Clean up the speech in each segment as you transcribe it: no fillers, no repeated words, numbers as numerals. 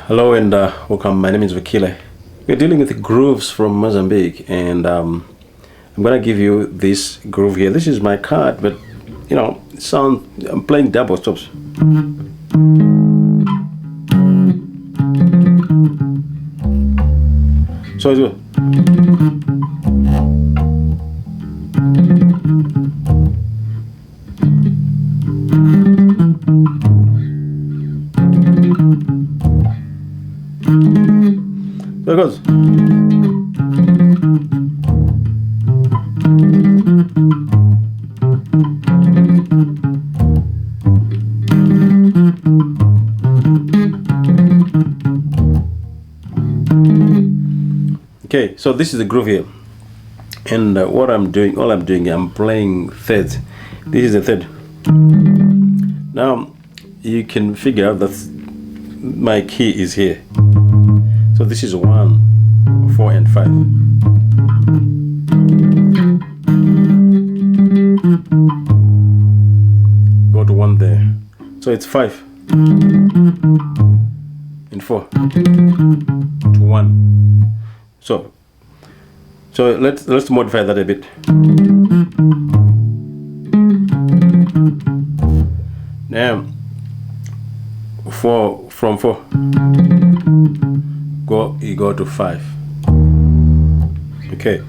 Hello and welcome. My name is Vakile. We're dealing with grooves from Mozambique, and I'm gonna give you this groove here. This is my card, but you know, I'm playing double stops. So I do. There it goes. Okay, so this is the groove here, and all I'm doing, I'm playing thirds. This is the third. Now you can figure out that my key is here. So this is 1, 4, and 5. Go to 1 there. So it's 5 and 4 to 1. So let's modify that a bit. Now from 4 you go to 5. Okay.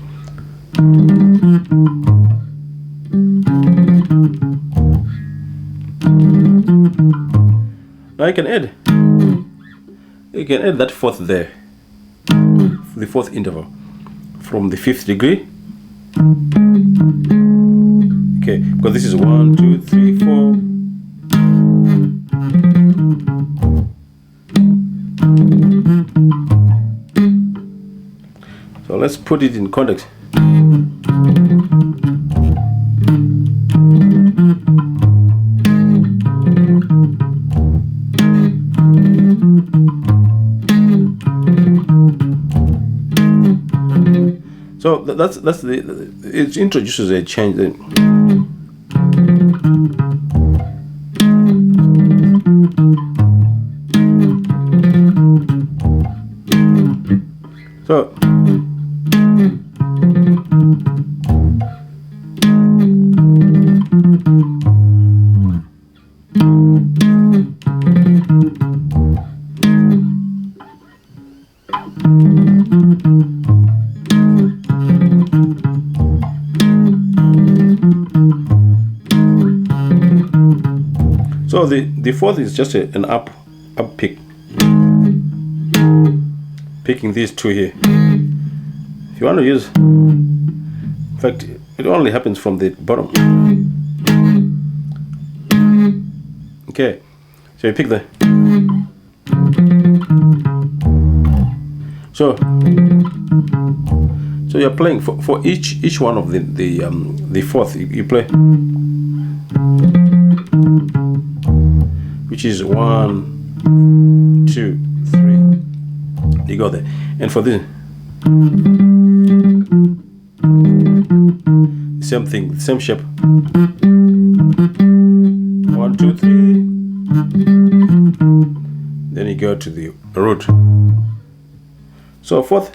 Now you can add that fourth there, the fourth interval from the 5th degree. Okay, because this is 1, 2, 3, 4. So let's put it in context. So that's it introduces a change then. So the fourth is just an up pick, picking these two here. If you want to use, in fact, it only happens from the bottom. Okay, so you pick the. So you're playing for each one of the fourth. You play, which is 1, 2, 3. You go there, and for this, same thing, same shape. 1, 2, 3. Then you go to the root. So fourth.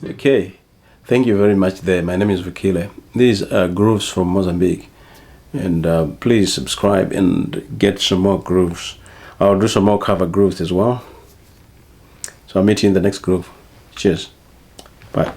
Okay, thank you very much there. My name is Vakile. These are grooves from Mozambique, and please subscribe and get some more grooves. I'll do some more cover grooves as well. So I'll meet you in the next groove. Cheers. Bye.